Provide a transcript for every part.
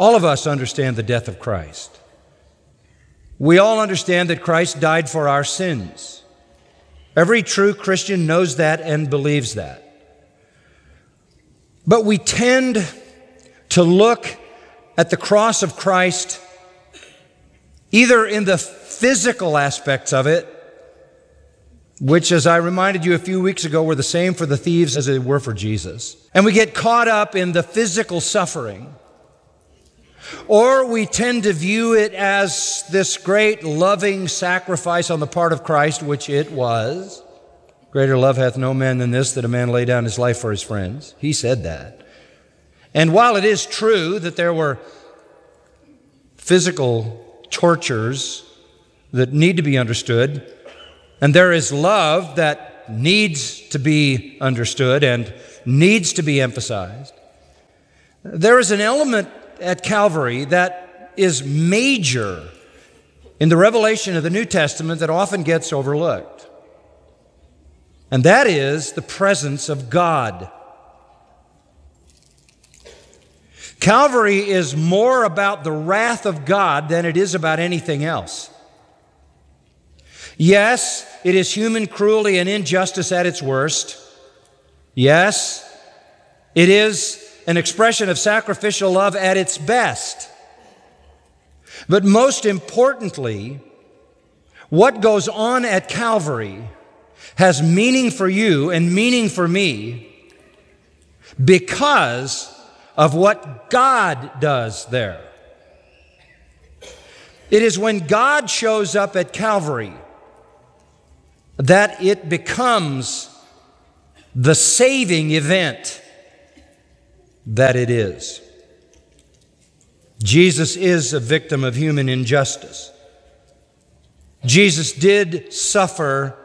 All of us understand the death of Christ. We all understand that Christ died for our sins. Every true Christian knows that and believes that. But we tend to look at the cross of Christ either in the physical aspects of it, which, as I reminded you a few weeks ago, were the same for the thieves as they were for Jesus. And we get caught up in the physical suffering. Or we tend to view it as this great loving sacrifice on the part of Christ, which it was. Greater love hath no man than this, that a man lay down his life for his friends. He said that. And while it is true that there were physical tortures that need to be understood, and there is love that needs to be understood and needs to be emphasized, there is an element at Calvary that is major in the revelation of the New Testament that often gets overlooked. And that is the presence of God. Calvary is more about the wrath of God than it is about anything else. Yes, it is human cruelty and injustice at its worst. Yes, it is an expression of sacrificial love at its best. But most importantly, what goes on at Calvary has meaning for you and meaning for me because of what God does there. It is when God shows up at Calvary that it becomes the saving event that it is. Jesus is a victim of human injustice. Jesus did suffer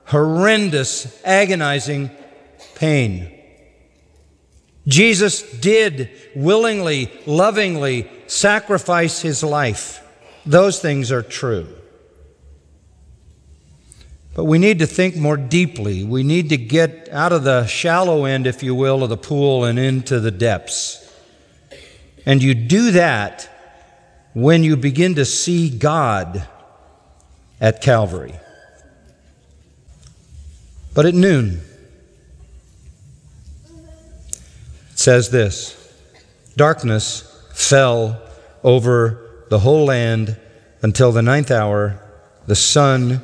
horrendous, agonizing pain. Jesus did willingly, lovingly sacrifice his life. Those things are true. But we need to think more deeply. We need to get out of the shallow end, if you will, of the pool and into the depths. And you do that when you begin to see God at Calvary. But at noon, it says this: darkness fell over the whole land until the 9th hour, the sun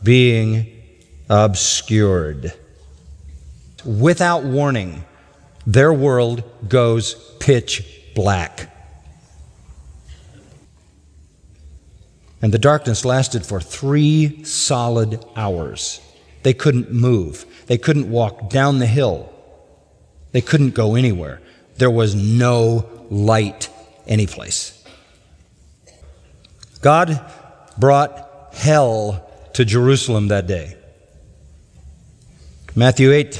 being obscured. Without warning, their world goes pitch black. And the darkness lasted for 3 solid hours. They couldn't move. They couldn't walk down the hill. They couldn't go anywhere. There was no light anyplace. God brought hell to Jerusalem that day. Matthew 8,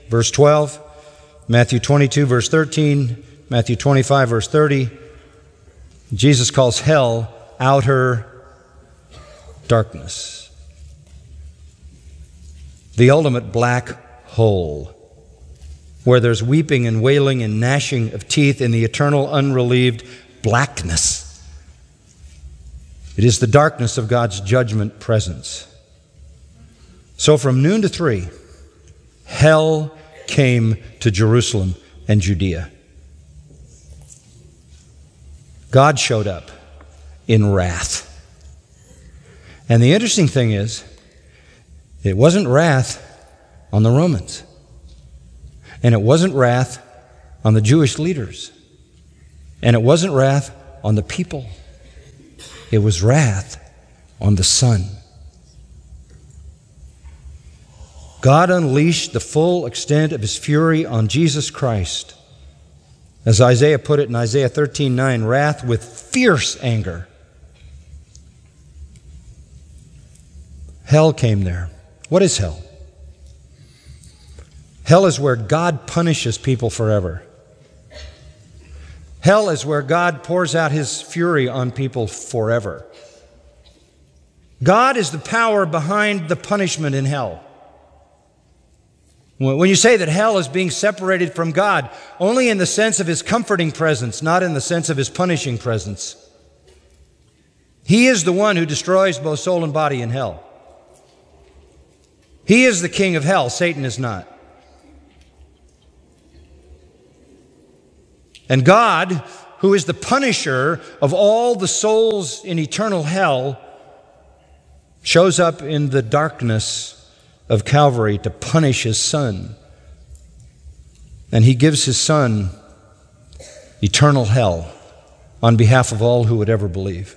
verse 12, Matthew 22, verse 13, Matthew 25, verse 30. Jesus calls hell outer darkness. The ultimate black hole, where there's weeping and wailing and gnashing of teeth in the eternal unrelieved blackness. It is the darkness of God's judgment presence. So from noon to 3, hell came to Jerusalem and Judea. God showed up in wrath. And the interesting thing is, it wasn't wrath on the Romans. And it wasn't wrath on the Jewish leaders. And it wasn't wrath on the people. It was wrath on the Son. God unleashed the full extent of his fury on Jesus Christ. As Isaiah put it in Isaiah 13:9, wrath with fierce anger. Hell came there. What is hell? Hell is where God punishes people forever. Hell is where God pours out his fury on people forever. God is the power behind the punishment in hell. When you say that hell is being separated from God, only in the sense of His comforting presence, not in the sense of His punishing presence. He is the one who destroys both soul and body in hell. He is the king of hell. Satan is not. And God, who is the punisher of all the souls in eternal hell, shows up in the darkness of Calvary to punish His Son. And He gives His Son eternal hell on behalf of all who would ever believe.